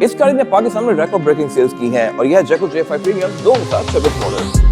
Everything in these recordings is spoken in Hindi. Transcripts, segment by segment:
इस गाड़ी ने पाकिस्तान में रिकॉर्ड ब्रेकिंग सेल्स की हैं और यह जैको J5 प्रीमियम 2026 मॉडल।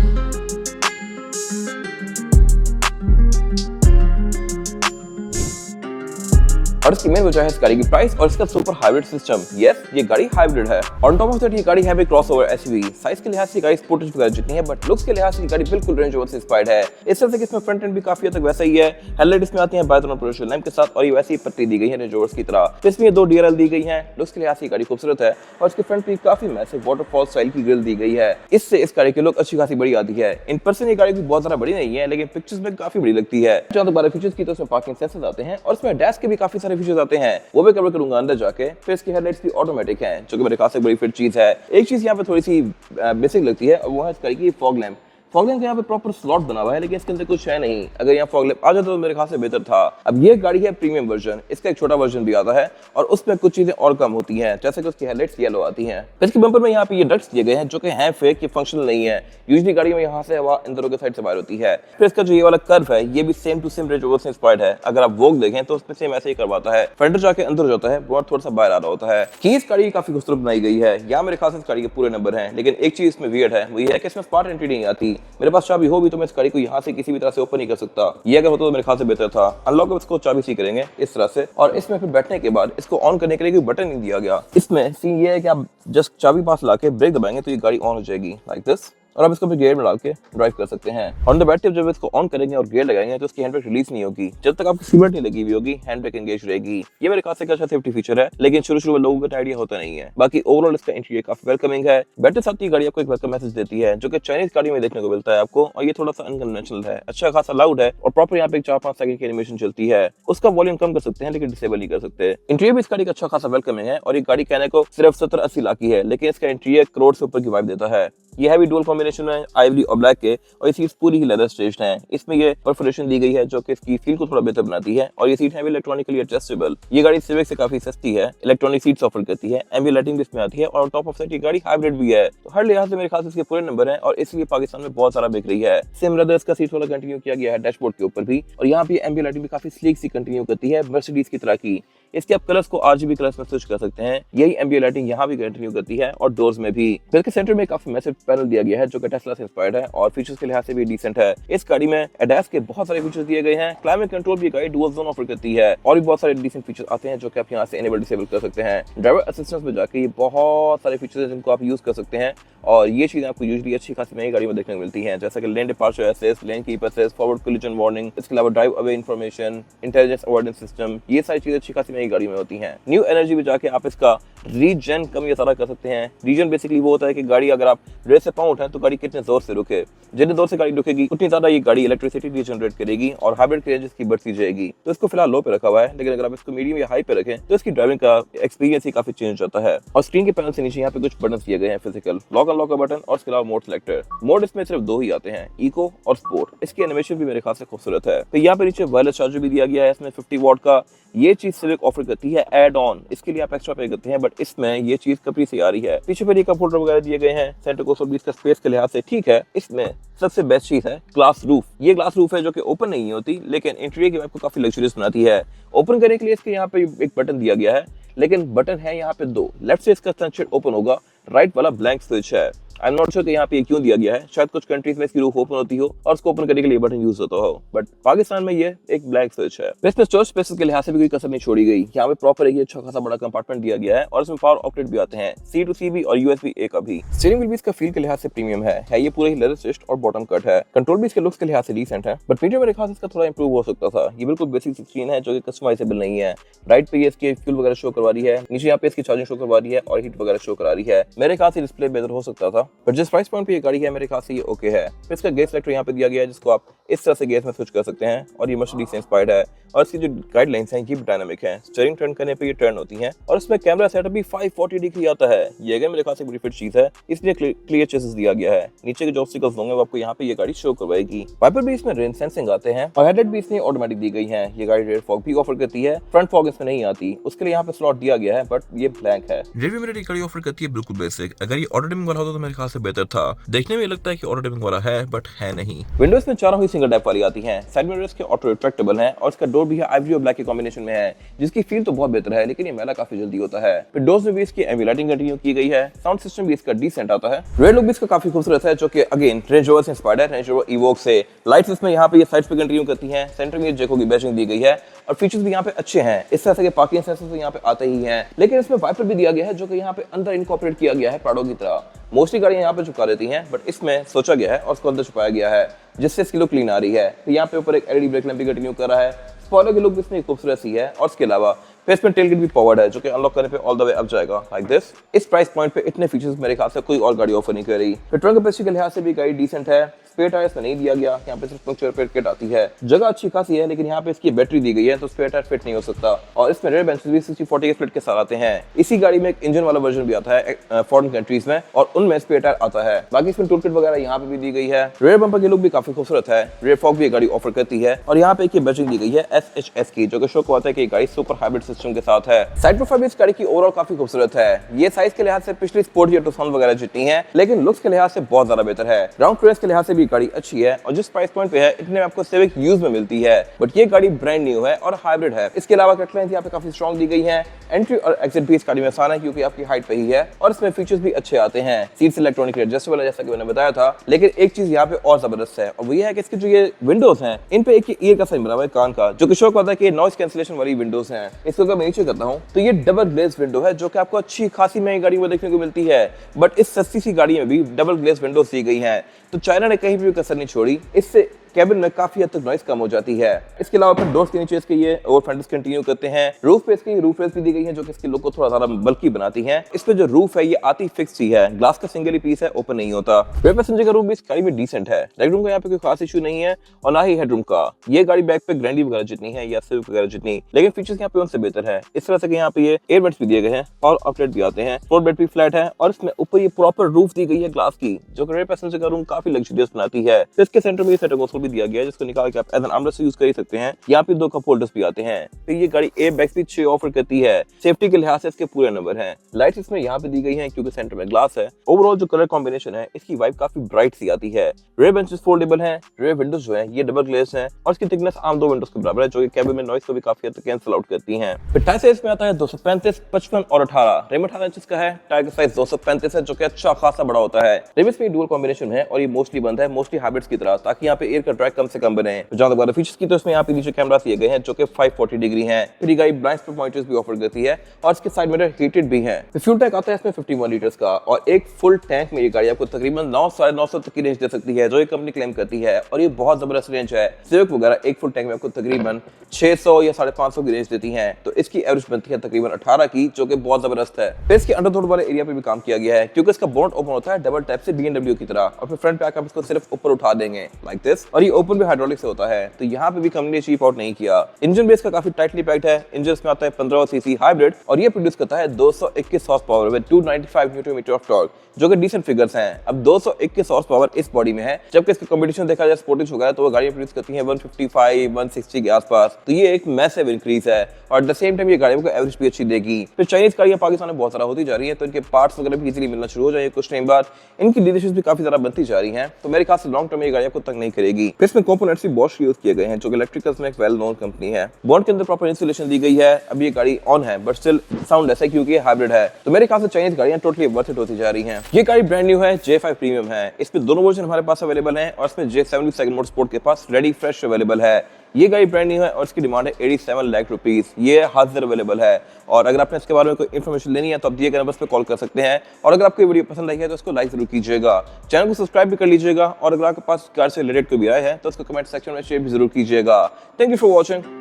और इसकी मेन वजह है इस गाड़ी की प्राइस और इसका सुपर हाइब्रिड सिस्टम। यस, ये गाड़ी हाइब्रिड है। ऑन टॉप ऑफ दैट ये गाड़ी है भी क्रॉसओवर एसयूवी। साइज के लिहाज से गाड़ी स्पोर्टिश वगैरह जितनी है, बट लुक्स के लिहाज से गाड़ी बिल्कुल रेंज रोवर से इंस्पायर्ड है। इस तरह से इसमें फ्रंट एंड भी काफी हद तक वैसा ही है। हेडलाइट इसमें आती है बायटोनल प्रोजेक्शन लैंप के साथ और ये वैसी ही पट्टी दी गई है रेंज रोवर्स की तरह। इसमें दो DRL दी गई है। लुक्स के लिहाज से गाड़ी खूबसूरत है और इसके फ्रंट पे काफी मैसिव वाटरफॉल स्टाइल की ग्रिल दी गई है। इससे इस गाड़ी की लुक अच्छी खासी बड़ी आती है। इन पर्सन ये गाड़ी भी बहुत ज्यादा बड़ी नहीं है, लेकिन पिक्चर्स में काफी बड़ी लगती है। जहां तक 12 फीचर्स की तो इसमें पार्किंग सेंसर्स आते हैं और इसमें डैश के भी काफी सारे फीचर्स आते हैं, वो भी कवर करूंगा अंदर जाके। फिर इसकी हेडलाइट्स भी ऑटोमेटिक हैं, जो कि मेरे खास एक बड़ी फिट चीज है। एक चीज यहाँ पे थोड़ी सी बेसिक लगती है और वो है इस गाड़ी की फॉग लैंप। फॉग लैंप का यहाँ पे प्रॉपर स्लॉट बना हुआ है, लेकिन इसके अंदर कुछ है नहीं। अगर यहाँ फॉग लैंप आ जाता तो मेरे ख्याल से बेहतर था। अब ये गाड़ी है प्रीमियम वर्जन, इसका एक छोटा वर्जन भी आता है और उसमें कुछ चीजें और कम होती हैं, जैसे कि उसकी हेडलाइट्स येलो आती हैं। इसके बम्पर में यहाँ पे ये डक्ट्स दिए गए हैं जो कि हैं फेक, ये फंक्शनल नहीं है। यूजुअली गाड़ी में यहाँ से हवा अंदरों के साइड से बाहर होती है। फिर इसका जो ये वाला कर्व है ये भी same to same Range Rover से इंस्पायर्ड है। अगर आप वोग देखें तो उसमें सेम ऐसे ही करवाता है। फेंडर जाके अंदर जाता है, बहुत थोड़ा सा बाहर आ रहा होता है। की इस गाड़ी काफी खूबसूरत बनाई गई है। यहाँ मेरे खास इस गाड़ी के पूरे नंबर हैं, लेकिन एक चीज इसमें वियर्ड है, वो ये है कि इसमें स्मार्ट एंट्री नहीं आती। मेरे पास चाबी भी तो मैं इस गाड़ी को यहाँ से किसी भी तरह से ओपन नहीं कर सकता। ये अगर होता तो मेरे ख्याल से बेहतर था। अनलॉक इसको चाबी सी करेंगे इस तरह से और इसमें फिर बैठने के बाद इसको ऑन करने के लिए कोई बटन नहीं दिया गया। इसमें सीन ये है कि आप जस्ट चाबी पास लाके ब्रेक दबाएंगे तो ये गाड़ी ऑन हो जाएगी लाइक दिस, और आप इसको फिर गियर में डाल के ड्राइव कर सकते हैं। ऑन द बैटरी जब इसको ऑन करेंगे और गियर लगाएंगे तो इसकी हैंड ब्रेक रिलीज नहीं होगी जब तक आपकी सीट बेल्ट नहीं लगी हुई होगी। हैंड ब्रेक एंगेज रहेगी। ये मेरे खास एक अच्छा सेफ्टी फीचर है, लेकिन शुरू में लोगों को आइडिया होता नहीं है। बाकी ओवरऑल इसका इंटीरियर काफी वेलकमिंग है। बैटरी साथ ही गाड़ी आपको एक वेलकम मैसेज देती है, जो कि चाइनीज गाड़ी में देखने को मिलता है आपको, और ये थोड़ा सा अनकन्वेंशनल है। अच्छा खासा लाउड है और प्रॉपर यहाँ पे 4-5 सेकंड की एनिमेशन चलती है। उसका वॉल्यूम कम कर सकते हैं, लेकिन डिसेबल नहीं कर सकते। इंटीरियर भी इस गाड़ी का अच्छा खासा वेलकमिंग है और ये गाड़ी कहने को सिर्फ 70-80 लाख की है, लेकिन इसका इंटीरियर करोड़ से ऊपर की वाइब देता है। ये हैवी डुअल कॉम्बिनेशन में आइवरी और ब्लैक के, और ये सीट्स पूरी ही लेदर स्टेज्ड हैं। इसमें ये परफोरेशन दी गई है जो कि इसकी फील को थोड़ा बेहतर बनाती है, और ये सीट है भी इलेक्ट्रॉनिकली एडजस्टेबल। ये गाड़ी सिविक से काफी सस्ती है, इलेक्ट्रॉनिक सीट्स ऑफर करती है, एम्बिएंट लाइटिंग भी इसमें आती है और टॉप ऑफ दैट ये गाड़ी हाइब्रिड भी है। तो हर लिहाज से मेरे ख्याल से इसके पूरे नंबर हैं और इसलिए पाकिस्तान में बहुत सारा बिक रही है। सेम लेदर इसका सीट वाला कंटिन्यू किया गया है डैशबोर्ड के ऊपर भी, और यहाँ पे एम्बिएंट लाइटिंग भी काफी स्लीक सी कंटिन्यू करती है मर्सिडीज की तरह की। इसके आप कलर्स को RGB कलर्स में स्विच कर सकते हैं। यही एम्बिएंट लाइटिंग यहाँ भी कंटिन्यू करती है और डोर्स में भी। फिर इसके सेंटर में काफी मैसिव पैनल दिया गया है जो कि टेस्ला से इंस्पायर्ड है और फीचर्स के लिहाज से भी डिसेंट है। इस गाड़ी में ADAS के बहुत सारे फीचर्स दिए गए हैं। क्लाइमेट कंट्रोल भी गाड़ी डुअल जोन ऑफर करती है और भी बहुत सारे डिसेंट फीचर्स आते हैं जो कि आप यहाँ से एनेबल डिसेबल कर सकते हैं। ड्राइवर असिस्टेंस में जाके बहुत सारे फीचर्स हैं जिनको आप यूज कर सकते हैं, और ये चीजें आपको यूजुअली अच्छी खासी महंगी गाड़ी में देखने को मिलती हैं, जैसे कि lane departure assist, lane keep assist, forward collision warning, इसके अलावा drive away information, intelligence avoidance system. ये सारी चीजें अच्छी खासी महंगी गाड़ी में होती हैं। न्यू एनर्जी में जाके आप इसका रीजन कम या सारा कर सकते हैं। रीजन बेसिकली वो होता है कि गाड़ी अगर आप रेस से पाँव उठाएं तो गाड़ी कितने जोर से रुके, जितने जोर से गाड़ी रुकेगी उतनी ज्यादा ये गाड़ी इलेक्ट्रिसिटी रीजनरेट करेगी और हाइब्रिड की रेंज इसकी बढ़ती जाएगी। तो इसको फिलहाल लो पे रखा हुआ है, लेकिन अगर आप इसको मीडियम या हाई पे रखें तो इसकी ड्राइविंग का एक्सपीरियंस ही काफी चेंज होता है। और स्क्रीन के पैनल से नीचे यहाँ पे कुछ बटन दिए गए हैं, फिजिकल लॉक अनलॉक का बटन और इसके अलावा मोड सिलेक्टर। मोड इसमें सिर्फ 2 ही आते हैं, इको और स्पोर्ट। इसकी एनिमेशन भी मेरे ख्याल से खूबसूरत है। तो यहाँ पे नीचे वायरलेस चार्जर भी दिया गया है, इसमें 50 वॉट का। ये चीज सिविक ऑफर करती है एड ऑन, इसके लिए आप एक्स्ट्रा पे करते हैं, बट इसमें ये चीज कपड़ी से आ रही है। पीछे पर कप होल्डर वगैरह दिए गए हैं। सेंटर को 120 का स्पेस के लिहाज से ठीक है। इसमें सबसे बेस्ट चीज है ग्लास रूफ। ये ग्लास रूफ है जो कि ओपन नहीं होती, लेकिन इंटीरियर की वाइब को काफी लग्जरियस बनाती है। ओपन करने के लिए इसके यहाँ पे एक बटन दिया गया है, लेकिन बटन है यहाँ पे 2। लेफ्ट से इसका सनशेड ओपन होगा, राइट वाला ब्लैंक स्विच है। आई एम नॉट श्योर कि यहाँ पे क्यों दिया गया है। शायद कुछ कंट्रीज में इसकी रूफ ओपन होती हो और उसको ओपन करने के लिए बटन यूज होता हो, बट पाकिस्तान में ये एक ब्लैक स्विच है। इसमें स्टोरेज स्पेस के लिहाज से भी कोई कसर नहीं छोड़ी गई। यहाँ पे प्रॉपर एक अच्छा खासा बड़ा कंपार्टमेंट दिया गया है और इसमें पावर आउटलेट भी आते हैं, C2C भी और USB-A का भी। स्टीयरिंग व्हील भी इसका फील के लिहाज से प्रीमियम है ये पूरे ही लेदर स्टिच्ड और बॉटम कट है। कंट्रोल भी इसके लुक्स के लिहाज से डिसेंट है, बट मीडियम मेरे ख्याल से इसका थोड़ा इंप्रूव हो सकता था। ये बिल्कुल बेसिक स्क्रीन है जो कि कस्टमाइजेबल नहीं है। राइट पे ये इसकी फ्यूल वगैरह शो करवा रही है, नीचे यहाँ पे इसकी चार्जिंग शो करवा रही है और हीट वगैरह शो करा रही है। मेरे ख्याल से डिस्प्ले बेहतर हो सकता था, बट जिस प्राइस पॉइंट ये गाड़ी है मेरे ख्याल से ये ओके है। फिर इसका गेयर सेलेक्टर यहाँ पे दिया गया है, जिसको आप इस तरह से गेयर में स्विच कर सकते हैं, और ये मर्सिडीज से इंस्पायर्ड है और इसकी जो गाइडलाइंस हैं ये भी डायनामिक है। स्टीयरिंग टर्न करने पे ये टर्न होती हैं और इसमें कैमरा सेटअप भी 540 डिग्री आता है। ये अगर मेरे ख्याल से बड़ी फिट चीज है, इसलिए क्लियर चेसिस दिया गया है। नीचे के जो ऑब्स्टिकल्स होंगे वो आपको यहाँ पे ये गाड़ी शो करवाएगी। वाइपर भी इसमें रेन सेंसिंग आते हैं और हेडलाइट भी इसमें ऑटोमेटिक दी गई है। ये गाड़ी रेयर फॉग भी ऑफर करती है, फ्रंट फॉग इसमें नहीं आती, उसके लिए यहाँ पे स्लॉट दिया गया है, बट ये ब्लैंक है। रियर व्यू मिरर गाड़ी ऑफर करती है बिल्कुल बेसिक। अगर ये ऑटो डिमिंग वाला होता तो मेरे ख्याल से बेहतर था। देखने में लगता है कि ऑटो डिमिंग वाला है बट है नहीं। विंडोज में चारों ही सिंगल टैप वाली आती हैं। साइड मिरर्स के ऑटो रिट्रैक्टेबल हैं और इसका डोर भी है आइवरी और ब्लैक के कॉम्बिनेशन में है, जिसकी फील तो बहुत बेहतर है लेकिन ये मैला काफी जल्दी होता है। फिर डोर्स में भी इसकी एम्बी लाइटिंग कंटिन्यू की गई है। साउंड सिस्टम भी इसका डिसेंट आता है। रेयर लुक भी इसका काफी खूबसूरत है जो कि अगेन रेंज रोवर से इंस्पायर्ड है, रेंज रोवर इवोक से। लाइट्स इसमें यहाँ पे ये साइड्स पे कंटिन्यू करती हैं। सेंटर में जेको की बैजिंग दी गई है और फीचर्स भी यहाँ पे अच्छे हैं। इस तरह से पार्किंग सेंसर्स यहाँ पे आते ही हैं, लेकिन इसमें वाइपर भी दिया गया है जो कि यहाँ पे अंदर इनकॉर्पोरेट किया गया है प्राडो की तरह। मोस्टली गाड़ियां यहाँ पे छुपा देती हैं बट इसमें सोचा गया है और उसको अंदर छुपाया गया है जिससे इसकी लुक क्लीन आ रही है। तो यहाँ पे ऊपर एक एलईडी ब्रेक लैंप भी कंटिन्यू कर रहा है। स्पॉइलर की लुक भी इसमें खूबसूरत सी है और इसके अलावा फेस में टेलगेट भी पावर्ड है जो कि अनलॉक करने पे ऑल द वे अप जाएगा लाइक दिस। इस प्राइस पॉइंट पे इतने फीचर्स मेरे ख्याल से कोई और गाड़ी ऑफर नहीं कर रही। पेट्रोल कैपेसिटी के लिहाज से भी गाड़ी डिसेंट है। स्पेयर टायर्स में नहीं दिया गया, यहाँ पे सिर्फ पंक्चर रिपेयर किट आती है। जगह अच्छी खासी है लेकिन यहाँ पे इसकी बैटरी दी गई है तो स्पेयर टायर फिट नहीं हो सकता। और इसमें रेयर बेंचेस भी 60/40 के स्प्लिट के साथ आते हैं। इसी गाड़ी में एक इंजन वाला वर्जन भी आता है फॉरेन कंट्रीज में और उनमें स्पेयर टायर आता है। बाकी इसमें टूल किट वगैरह यहाँ पे भी दी गई है। रेयर बम्पर की लुक भी काफी खूबसूरत है। रेयर फॉग भी गाड़ी ऑफर करती है और यहाँ पे एक बैजिंग दी गई है SHS की जो कि शो को आता है कि गाड़ी सुपर हाइब्रिड सिस्टम के साथ है। साइड प्रोफाइल भी इस गाड़ी की ओवरऑल काफी खूबसूरत है। ये साइज के लिहाज से पिछली स्पोर्ट या टुक्सन वगैरह जितनी है लेकिन लुक्स के लिहाज से बहुत ज्यादा बेहतर है। ग्राउंड क्लियरेंस के लिहाज से भी गाड़ी अच्छी है और जिस प्राइस पॉइंट पे है इतने में आपको सिविक यूज में मिलती है बट ये गाड़ी ब्रांड न्यू है और हाइब्रिड है। इसके अलावा कट लाइन्स यहाँ पे काफी स्ट्रॉन्ग दी गई है। एंट्री और एग्जिट भी इस गाड़ी में आसान है क्योंकि आपकी हाइट पे ही है और इसमें फीचर्स भी अच्छे आते हैं। सीट्स इलेक्ट्रॉनिकली एडजस्टेबल है जैसा कि मैंने बताया था, लेकिन एक चीज यहाँ पे और जबरदस्त है और वो ये है कि इसके जो ये विंडोज हैं इन पे एक ईयर का साइन बना हुआ है कान का जो कि शो करता है कि नॉइस कैंसिलेशन वाली विंडोज हैं। इसको अगर मैं नीचे करता हूँ तो ये डबल ग्लेज विंडो है जो कि आपको अच्छी खासी महंगी गाड़ी में देखने को मिलती है बट इस सस्ती सी गाड़ी में भी डबल ग्लेज विंडोज दी गई हैं। तो चाइना ने कहीं भी कसर नहीं छोड़ी। इससे कैबिन में काफी हद तक नॉइस कम हो जाती है। इसके अलावा फिर डोर्स के नीचे इसके ये ओवर फेंडर्स कंटिन्यू करते हैं। रूफ पे इसकी रूफ रेस भी दी गई है जो कि इसकी लुक को थोड़ा ज्यादा बल्कि बनाती है। इस पे जो रूफ है ये आती फिक्स ही है, ग्लास का सिंगल ही पीस है, ओपन नहीं होता। रेयर पैसेंजर का रूम भी इस गाड़ी में डिसेंट है। लेग रूम का यहाँ पे कोई खास इशू नहीं है और ना ही हेडरूम का। ये गाड़ी बैक पे ग्रैंडी वगैरह जितनी है या सिविक वगैरह जितनी, लेकिन फीचर्स यहाँ पे उनसे बेहतर है। इस तरह से यहाँ पे ये एयरबैग्स भी दिए गए हैं और आउटलेट भी आते हैं। फ्लोर बेड भी फ्लैट है और इसमें ऊपर ये प्रॉपर रूफ दी गई है ग्लास की जो कि रेयर पैसेंजर का रूम काफी लग्जरियस बनाती है। इसके सेंटर में सेंटर कंसोल भी दिया गया है जिसको निकाल के आप एज एन आर्मरेस्ट यूज कर ही सकते हैं। यहाँ पे 2 कप होल्डर्स भी आते हैं। फिर ये गाड़ी एयरबैग्स भी 6 ऑफर करती है। सेफ्टी के लिहाज से इसके पूरे नंबर हैं। लाइट्स इसमें यहाँ पे दी गई हैं क्योंकि सेंटर में ग्लास है। ओवरऑल जो कलर कॉम्बिनेशन है इसकी वाइब काफी ब्राइट सी आती है। रेयर बेंचेस फोल्डेबल हैं। रेयर विंडोज जो है ये डबल ग्लेज हैं और इसकी थिकनेस आम 2 विंडोज के बराबर है जो कि कैबिन में नॉइस को भी काफी हद तक कैंसिल आउट करती हैं। फिर टायर साइज में आता है 235, 55 और 18। रिम 18 इंच का है। टायर का साइज 235 है जो कि अच्छा खासा बड़ा होता है। रिम्स में डुअल कॉम्बिनेशन है और ये मोस्टली बंद है, मोस्टली हाइब्रिड्स की तरह, ताकि यहाँ पे एयर का ड्रैग कम से कम बने। जहां तक फीचर्स की तो इसमें यहाँ पे नीचे कैमरास दिए गए हैं जो कि 540 डिग्री हैं। फिर ये गाड़ी ब्लाइंड स्पॉट मॉनिटर्स भी ऑफर करती है और इसके साइड मिरर हीटेड भी हैं। फ्यूल टैंक आता है इसमें 51 लीटर्स का और एक फुल टैंक में ये गाड़ी आपको तकरीबन 900-950 तक की रेंज दे सकती है जो ये कंपनी क्लेम करती है और ये बहुत जबरदस्त रेंज है। सिविक वगैरह एक फुल टैंक में आपको तकरीबन 600 या 550 की रेंज देती है तो इसकी एवरेज बनती है तकरीबन 18 की जो कि बहुत जबरदस्त है। फिर इसके अंडरहोड वाले एरिया पे भी काम किया गया है क्योंकि इसका बोनट ओपन होता है डबल टैप से BMW की तरह और फिर फ्रंट पे आकर आप इसको सिर्फ ऊपर उठा देंगे लाइक दिस और ये ओपन भी हाइड्रोलिक से होता है। तो यहाँ पे भी कंपनी ने चीप आउट नहीं किया। इंजन बेस का काफी टाइटली पैक्ड है। इंजन में आता है 15 सीसी हाइब्रिड और ये प्रोड्यूस करता है 221 horse power with 295 newton metre of torque जो कि डिसेंट फिगर्स हैं। अब 221 हॉर्स पावर इस बॉडी में है जबकि इसका कंपटीशन देखा जाए स्पोर्टेज वगैरह तो वो गाड़ियां प्रोड्यूस करती हैं 155, 160 के आसपास। तो ये एक मैसिव इंक्रीज है और एट द सेम टाइम ये गाड़ियों को एवरेज भी अच्छी देगी। फिर चाइनीज गाड़ियां पाकिस्तान में बहुत सारा होती जा रही है तो इनके पार्ट्स वगैरह भी इजीली मिलना शुरू हो जाएंगे कुछ टाइम बाद। इनकी डीलरशिप्स भी काफी ज्यादा बनती जा रही हैं तो मेरे ख्याल से लॉन्ग टर्म ये गाड़ियां को तंग नहीं करेगी। फिर इसमें कंपोनेंट्स भी बॉश यूज किए गए हैं जो कि इलेक्ट्रिकल्स में एक वेल नोन कंपनी है। बॉन्ड के अंदर प्रॉपर इंसुलेशन दी गई है। अब ये गाड़ी ऑन है बट स्टिल साउंड ऐसा क्योंकि ये हाइब्रिड है तो मेरे ख्याल से चाइनीज गाड़ियां टोटली वर्थ इट होती जा रही हैं। ये गाड़ी ब्रांड न्यू है, J5 प्रीमियम है। इसमें दोनों वर्जन हमारे पास अवेलेबल हैं और इसमें J70 सेकंड मोड स्पोर्ट के पास रेडी फ्रेश अवेलेबल है। ये गाड़ी ब्रांड न्यू है और इसकी डिमांड है 87 लाख रुपीस। ये हाजिर अवेलेबल है और अगर आपने इसके बारे में कोई इन्फॉर्मेशन लेनी है तो आप दिए गए नंबर पे कॉल कर सकते हैं और अगर आपको ये वीडियो पसंद आई है तो इसको लाइक जरूर कीजिएगा, चैनल को सब्सक्राइब भी कर लीजिएगा और अगर आपके पास कार से रिलेटेड कोई भी आया है तो उसको कमेंट सेक्शन में शेयर भी जरूर कीजिएगा। Thank you for watching.